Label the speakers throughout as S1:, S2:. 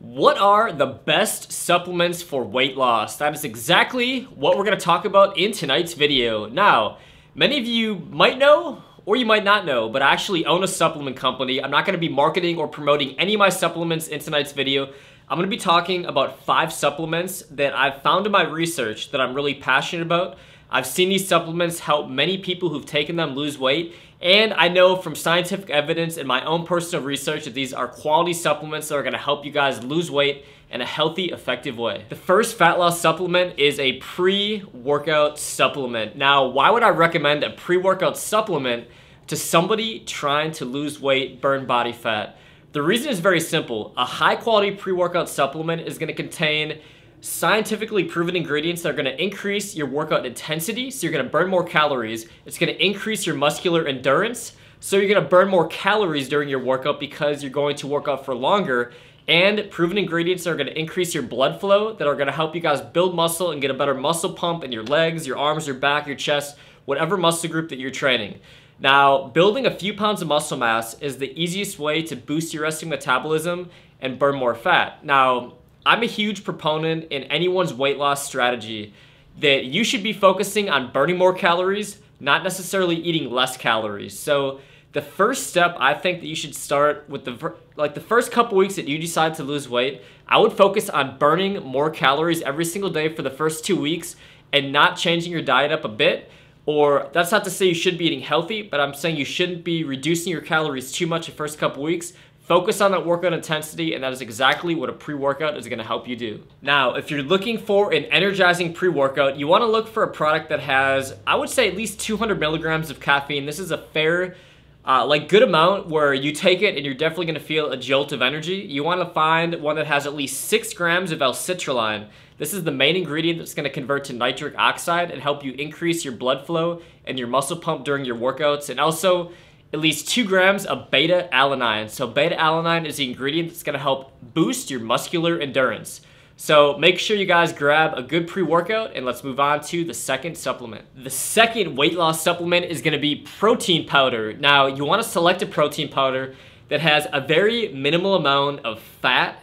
S1: What are the best supplements for weight loss? That is exactly what we're going to talk about in tonight's video. Now, many of you might know or you might not know, but I actually own a supplement company. I'm not going to be marketing or promoting any of my supplements in tonight's video. I'm going to be talking about 5 supplements that I've found in my research that I'm really passionate about. I've seen these supplements help many people who've taken them lose weight, and I know from scientific evidence and my own personal research that these are quality supplements that are going to help you guys lose weight in a healthy, effective way. The first fat loss supplement is a pre-workout supplement. Now, why would I recommend a pre-workout supplement to somebody trying to lose weight, burn body fat? The reason is very simple. A high-quality pre-workout supplement is going to contain scientifically proven ingredients that are going to increase your workout intensity, so you're going to burn more calories. It's going to increase your muscular endurance, so you're going to burn more calories during your workout because you're going to work out for longer. And proven ingredients are going to increase your blood flow that are going to help you guys build muscle and get a better muscle pump in your legs, your arms, your back, your chest, whatever muscle group that you're training. Now, building a few pounds of muscle mass is the easiest way to boost your resting metabolism and burn more fat. Now, I'm a huge proponent in anyone's weight loss strategy that you should be focusing on burning more calories, not necessarily eating less calories. So the first step, I think that you should start with the first couple weeks that you decide to lose weight, I would focus on burning more calories every single day for the first 2 weeks and not changing your diet up a bit. Or that's not to say you should be eating healthy, but I'm saying you shouldn't be reducing your calories too much the first couple weeks. Focus on that workout intensity, and that is exactly what a pre-workout is going to help you do. Now, if you're looking for an energizing pre-workout, you want to look for a product that has, I would say, at least 200 milligrams of caffeine. This is a fair, good amount where you take it and you're definitely going to feel a jolt of energy. You want to find one that has at least 6 grams of L-citrulline. This is the main ingredient that's going to convert to nitric oxide and help you increase your blood flow and your muscle pump during your workouts, and also at least 2 grams of Β-Alanine. So Β-Alanine is the ingredient that's going to help boost your muscular endurance. So make sure you guys grab a good pre-workout, and let's move on to the second supplement. The second weight loss supplement is going to be protein powder. Now, you want to select a protein powder that has a very minimal amount of fat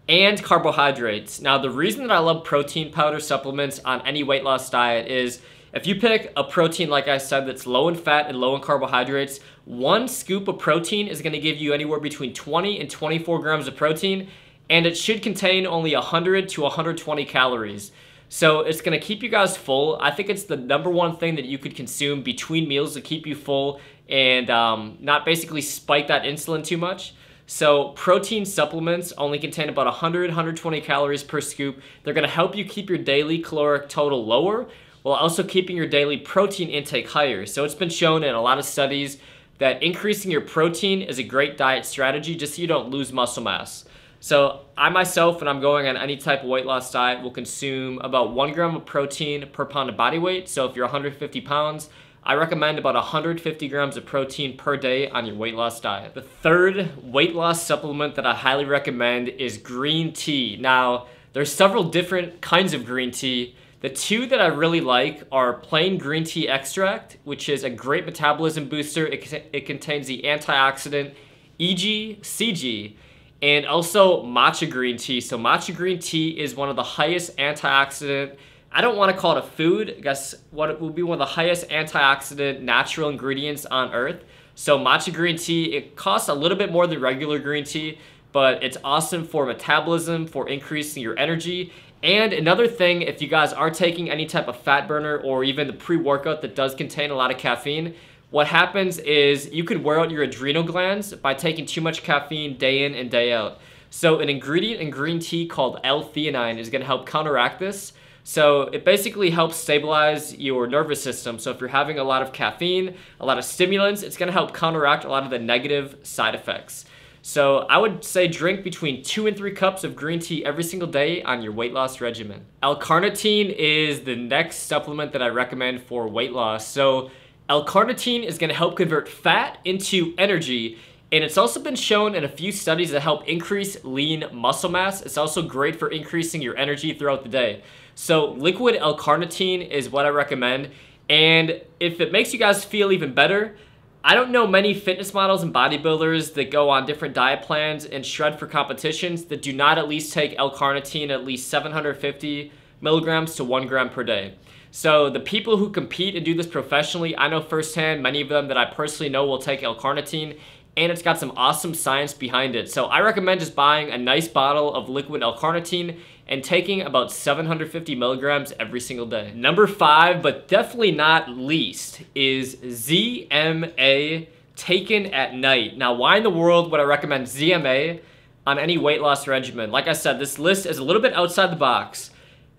S1: and carbohydrates. Now, the reason that I love protein powder supplements on any weight loss diet is if you pick a protein, like I said, that's low in fat and low in carbohydrates, 1 scoop of protein is going to give you anywhere between 20 and 24 grams of protein, and it should contain only 100 to 120 calories. So it's going to keep you guys full. I think it's the #1 thing that you could consume between meals to keep you full and not basically spike that insulin too much. So protein supplements only contain about 100, 120 calories per scoop. They're going to help you keep your daily caloric total lower while also keeping your daily protein intake higher. So it's been shown in a lot of studies that increasing your protein is a great diet strategy just so you don't lose muscle mass. So I myself, when I'm going on any type of weight loss diet, will consume about 1 gram of protein per pound of body weight. So if you're 150 pounds, I recommend about 150 grams of protein per day on your weight loss diet. The third weight loss supplement that I highly recommend is green tea. Now, there's several different kinds of green tea. The 2 that I really like are plain green tea extract, which is a great metabolism booster. It contains the antioxidant EGCG, and also matcha green tea. So matcha green tea is one of the highest antioxidant, I don't want to call it a food, I guess what it will be one of the highest antioxidant natural ingredients on earth. So matcha green tea, it costs a little bit more than regular green tea, but it's awesome for metabolism, for increasing your energy. And another thing, if you guys are taking any type of fat burner or even the pre-workout that does contain a lot of caffeine, what happens is you could wear out your adrenal glands by taking too much caffeine day in and day out. So an ingredient in green tea called L-theanine is going to help counteract this. So it basically helps stabilize your nervous system. So if you're having a lot of caffeine, a lot of stimulants, it's going to help counteract a lot of the negative side effects. So I would say drink between 2 and 3 cups of green tea every single day on your weight loss regimen. L-carnitine is the next supplement that I recommend for weight loss. So L-carnitine is going to help convert fat into energy, and it's also been shown in a few studies that help increase lean muscle mass. It's also great for increasing your energy throughout the day. So liquid L-carnitine is what I recommend, and if it makes you guys feel even better, I don't know many fitness models and bodybuilders that go on different diet plans and shred for competitions that do not at least take L-carnitine at least 750 milligrams to 1 gram per day. So the people who compete and do this professionally, I know firsthand, many of them that I personally know will take L-carnitine, and it's got some awesome science behind it. So I recommend just buying a nice bottle of liquid L-carnitine and taking about 750 milligrams every single day. Number 5, but definitely not least, is ZMA taken at night. Now, why in the world would I recommend ZMA on any weight loss regimen? Like I said, this list is a little bit outside the box.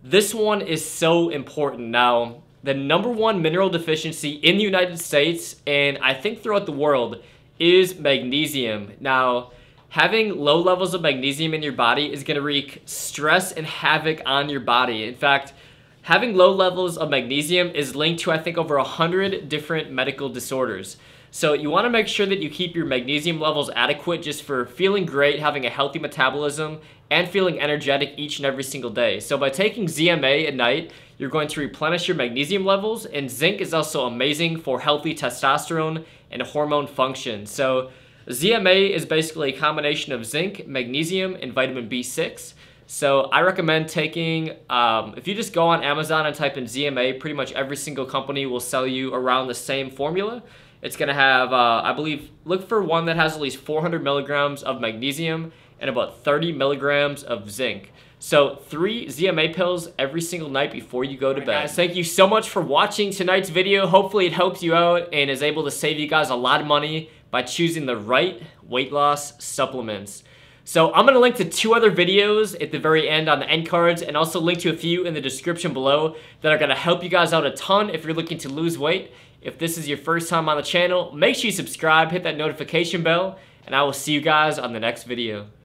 S1: This one is so important. Now, the #1 mineral deficiency in the United States, and I think throughout the world, is magnesium. Now, having low levels of magnesium in your body is going to wreak stress and havoc on your body. In fact, having low levels of magnesium is linked to, I think, over 100 different medical disorders. So you want to make sure that you keep your magnesium levels adequate just for feeling great, having a healthy metabolism, and feeling energetic each and every single day. So by taking ZMA at night, you're going to replenish your magnesium levels, and zinc is also amazing for healthy testosterone and hormone function. So ZMA is basically a combination of zinc, magnesium, and vitamin B6. So I recommend taking, if you just go on Amazon and type in ZMA, pretty much every single company will sell you around the same formula. It's gonna have, I believe, look for one that has at least 400 milligrams of magnesium and about 30 milligrams of zinc. So 3 ZMA pills every single night before you go to bed. Guys, thank you so much for watching tonight's video. Hopefully it helps you out and is able to save you guys a lot of money by choosing the right weight loss supplements. So I'm gonna link to 2 other videos at the very end on the end cards, and also link to a few in the description below that are gonna help you guys out a ton if you're looking to lose weight. If this is your first time on the channel, make sure you subscribe, hit that notification bell, and I will see you guys on the next video.